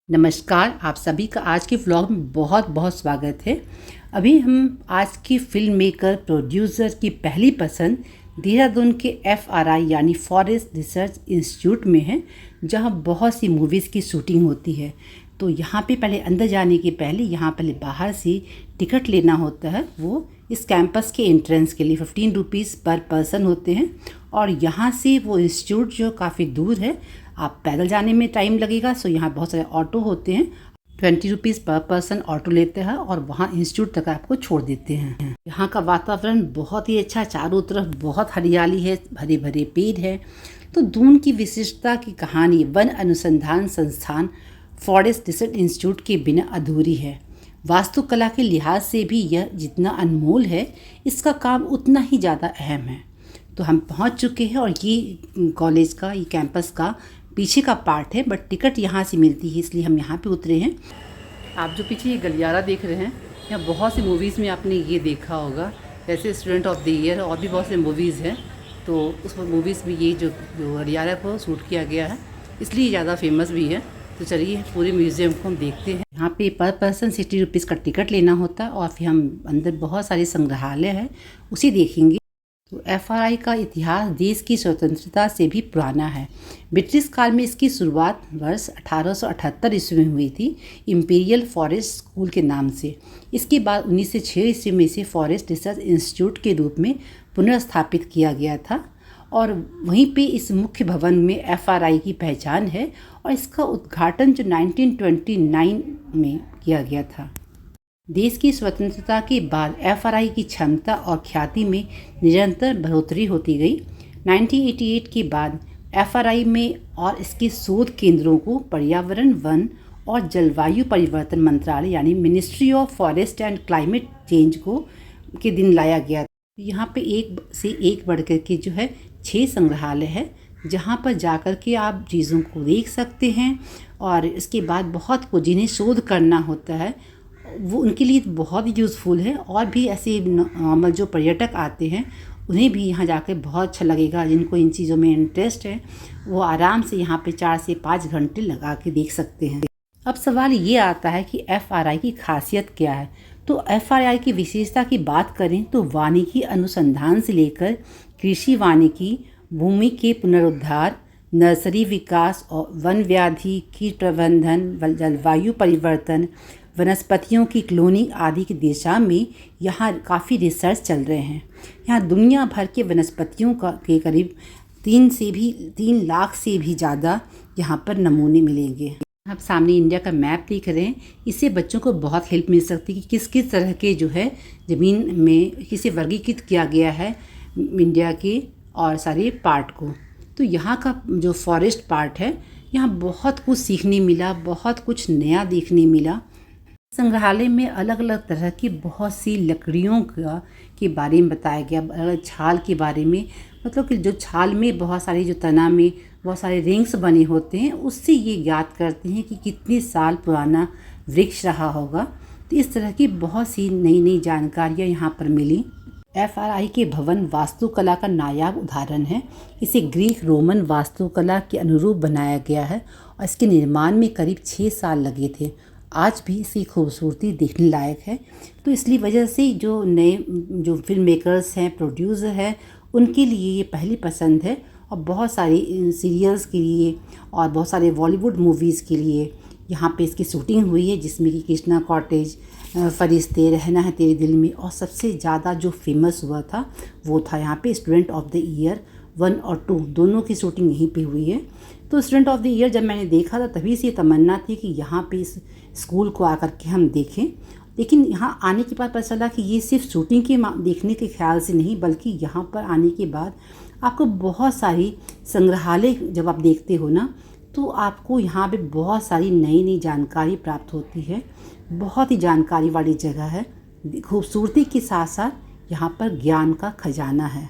नमस्कार, आप सभी का आज के व्लॉग में बहुत बहुत स्वागत है। अभी हम आज की फिल्म मेकर प्रोड्यूसर की पहली पसंद देहरादून के FRI यानी फॉरेस्ट रिसर्च इंस्टीट्यूट में है, जहां बहुत सी मूवीज़ की शूटिंग होती है। तो यहाँ पे पहले अंदर जाने के पहले यहाँ पहले बाहर से टिकट लेना होता है। वो इस कैंपस के एंट्रेंस के लिए 15 रुपीज़ पर पर्सन होते हैं। और यहाँ से वो इंस्टीट्यूट जो काफ़ी दूर है, आप पैदल जाने में टाइम लगेगा। सो यहाँ बहुत सारे ऑटो होते हैं, 20 रुपीज़ पर पर्सन ऑटो लेते हैं और वहाँ इंस्टीट्यूट तक आपको छोड़ देते हैं। यहाँ का वातावरण बहुत ही अच्छा, चारों तरफ बहुत हरियाली है, हरे भरे पेड़ है। तो दून की विशिष्टता की कहानी वन अनुसंधान संस्थान फॉरेस्ट रिसर्च इंस्टीट्यूट के बिना अधूरी है। वास्तुकला के लिहाज से भी यह जितना अनमोल है, इसका काम उतना ही ज़्यादा अहम है। तो हम पहुंच चुके हैं और ये कॉलेज का, ये कैंपस का पीछे का पार्ट है, बट टिकट यहाँ से मिलती है, इसलिए हम यहाँ पे उतरे हैं। आप जो पीछे ये गलियारा देख रहे हैं, यहाँ बहुत सी मूवीज़ में आपने ये देखा होगा, जैसे स्टूडेंट ऑफ द ईयर और भी बहुत से मूवीज़ हैं। तो उस मूवीज़ में ये जो गलियारा को शूट किया गया है, इसलिए ज़्यादा फेमस भी है। तो चलिए पूरे म्यूज़ियम को हम देखते हैं। यहाँ पे पर पर्सन 60 रुपीज़ का टिकट लेना होता है और फिर हम अंदर बहुत सारे संग्रहालय है, उसे देखेंगे। तो FRI का इतिहास देश की स्वतंत्रता से भी पुराना है। ब्रिटिश काल में इसकी शुरुआत वर्ष 1878 ईस्वी में हुई थी, इम्पीरियल फॉरेस्ट स्कूल के नाम से। इसके बाद 1906 ईस्वी में इसे फॉरेस्ट रिसर्च इंस्टीट्यूट के रूप में पुनर्स्थापित किया गया था और वहीं पे इस मुख्य भवन में FRI की पहचान है और इसका उद्घाटन जो 1929 में किया गया था। देश की स्वतंत्रता के बाद FRI की क्षमता और ख्याति में निरंतर बढ़ोतरी होती गई। 1988 के बाद FRI में और इसके शोध केंद्रों को पर्यावरण, वन और जलवायु परिवर्तन मंत्रालय यानी ministry of forest and climate change को के दिन लाया गया। यहाँ पे एक से एक बढ़ कर के जो है 6 संग्रहालय है, जहाँ पर जाकर के आप चीज़ों को देख सकते हैं। और इसके बाद बहुत को जिन्हें शोध करना होता है, वो उनके लिए बहुत ही यूज़फुल है। और भी ऐसे नॉर्मल जो पर्यटक आते हैं, उन्हें भी यहाँ जाकर बहुत अच्छा लगेगा। जिनको इन चीज़ों में इंटरेस्ट है, वो आराम से यहाँ पे 4 से 5 घंटे लगा के देख सकते हैं। अब सवाल ये आता है कि FRI की खासियत क्या है। तो FRI की विशेषता की बात करें तो वानिकी अनुसंधान से लेकर कृषि वानिकी, भूमि के पुनरुद्धार, नर्सरी विकास और वन व्याधि, कीट प्रबंधन, जलवायु परिवर्तन, वनस्पतियों की क्लोनिंग आदि की दिशा में यहाँ काफ़ी रिसर्च चल रहे हैं। यहाँ दुनिया भर के वनस्पतियों के करीब 3 लाख से भी ज़्यादा यहाँ पर नमूने मिलेंगे। आप सामने इंडिया का मैप देख रहे हैं, इससे बच्चों को बहुत हेल्प मिल सकती है कि किस किस तरह के जो है ज़मीन में किसे वर्गीकृत किया गया है इंडिया के और सारे पार्ट को। तो यहाँ का जो फॉरेस्ट पार्ट है, यहाँ बहुत कुछ सीखने मिला, बहुत कुछ नया देखने मिला। संग्रहालय में अलग अलग तरह की बहुत सी लकड़ियों के बारे में बताया गया, अलग छाल के बारे में। मतलब कि जो छाल में बहुत सारी, जो तना में बहुत सारे रिंग्स बने होते हैं, उससे ये ज्ञात करते हैं कि कितने साल पुराना वृक्ष रहा होगा। तो इस तरह की बहुत सी नई नई जानकारियाँ यहाँ पर मिली। FRI के भवन वास्तुकला का नायाब उदाहरण है। इसे ग्रीक रोमन वास्तुकला के अनुरूप बनाया गया है और इसके निर्माण में करीब 6 साल लगे थे। आज भी इसकी खूबसूरती देखने लायक है। तो इसलिए वजह से जो नए जो फिल्म मेकर्स हैं, प्रोड्यूसर हैं, उनके लिए ये पहली पसंद है। और बहुत सारी सीरियल्स के लिए और बहुत सारे बॉलीवुड मूवीज़ के लिए यहाँ पे इसकी शूटिंग हुई है, जिसमें कि कृष्णा कॉटेज, फरिश्ते, रहना है तेरे दिल में, और सबसे ज़्यादा जो फेमस हुआ था वो था यहाँ पे स्टूडेंट ऑफ द ईयर 1 और 2, दोनों की शूटिंग यहीं पे हुई है। तो स्टूडेंट ऑफ द ईयर जब मैंने देखा था, तभी से तमन्ना थी कि यहाँ पे इस स्कूल को आकर के हम देखें। लेकिन यहाँ आने के बाद पता चला कि ये सिर्फ शूटिंग के देखने के ख्याल से नहीं, बल्कि यहाँ पर आने के बाद आपको बहुत सारी संग्रहालय जब आप देखते हो ना, तो आपको यहाँ पे बहुत सारी नई नई जानकारी प्राप्त होती है। बहुत ही जानकारी वाली जगह है। खूबसूरती के साथ साथ यहाँ पर ज्ञान का खजाना है।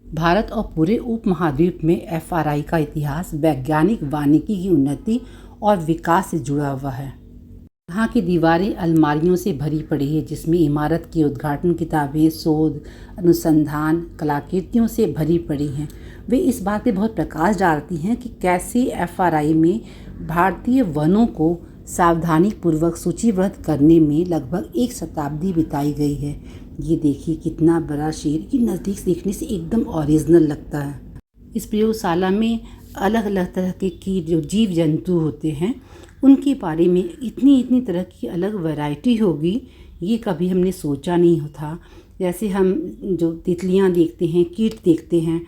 भारत और पूरे उपमहाद्वीप में FRI का इतिहास वैज्ञानिक वानिकी की उन्नति और विकास से जुड़ा हुआ है। यहाँ की दीवारें अलमारियों से भरी पड़ी है, जिसमें इमारत की उद्घाटन किताबें, शोध, अनुसंधान, कलाकृतियों से भरी पड़ी हैं। वे इस बात पे बहुत प्रकाश डालती हैं कि कैसे FRI में भारतीय वनों को सावधानीपूर्वक सूचीबद्ध करने में लगभग 1 शताब्दी बिताई गई है। ये देखिए कितना बड़ा शेर, ये नज़दीक से देखने से एकदम ओरिजिनल लगता है। इस प्रयोगशाला में अलग अलग तरह के जो जीव जंतु होते हैं उनके बारे में इतनी तरह की अलग वैरायटी होगी, ये कभी हमने सोचा नहीं था। जैसे हम जो तितलियाँ देखते हैं, कीट देखते हैं,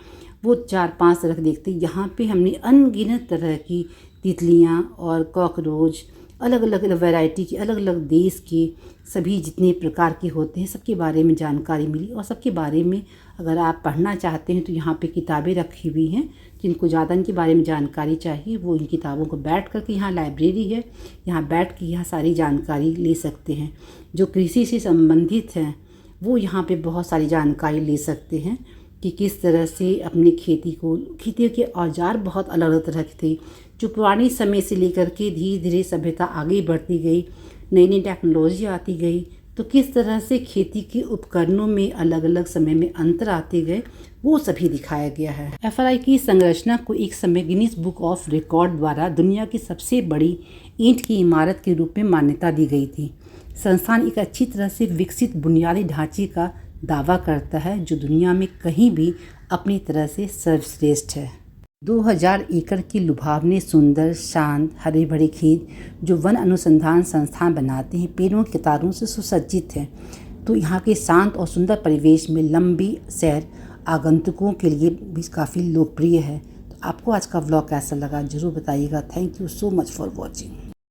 वो 4-5 तरह के देखते हैं। यहाँ पे हमने अनगिनत तरह की तितलियाँ और कॉकरोच, अलग अलग वैरायटी की, अलग अलग देश के सभी जितने प्रकार के होते हैं सबके बारे में जानकारी मिली। और सबके बारे में अगर आप पढ़ना चाहते हैं तो यहाँ पे किताबें रखी हुई हैं। जिनको ज़्यादा इनके बारे में जानकारी चाहिए वो इन किताबों को बैठ कर के, यहाँ लाइब्रेरी है, यहाँ बैठ के यहाँ सारी जानकारी ले सकते हैं। जो कृषि से संबंधित हैं वो यहाँ पे बहुत सारी जानकारी ले सकते हैं कि किस तरह से अपने खेती के औजार बहुत अलग अलग तरह के थे, जो पुराने समय से लेकर के धीरे धीरे सभ्यता आगे बढ़ती गई, नई नई टेक्नोलॉजी आती गई, तो किस तरह से खेती के उपकरणों में अलग अलग समय में अंतर आते गए, वो सभी दिखाया गया है। FRI की संरचना को एक समय गिनीज बुक ऑफ रिकॉर्ड द्वारा दुनिया की सबसे बड़ी ईंट की इमारत के रूप में मान्यता दी गई थी। संस्थान एक अच्छी तरह से विकसित बुनियादी ढांचे का दावा करता है जो दुनिया में कहीं भी अपनी तरह से सर्वश्रेष्ठ है। 2000 एकड़ की लुभावने, सुंदर, शांत, हरे भरे खेत जो वन अनुसंधान संस्थान बनाते हैं, पेड़ों की कतारों से सुसज्जित है। तो यहाँ के शांत और सुंदर परिवेश में लंबी सैर आगंतुकों के लिए भी काफ़ी लोकप्रिय है। तो आपको आज का व्लॉग कैसा लगा ज़रूर बताइएगा। Thank you so much for watching.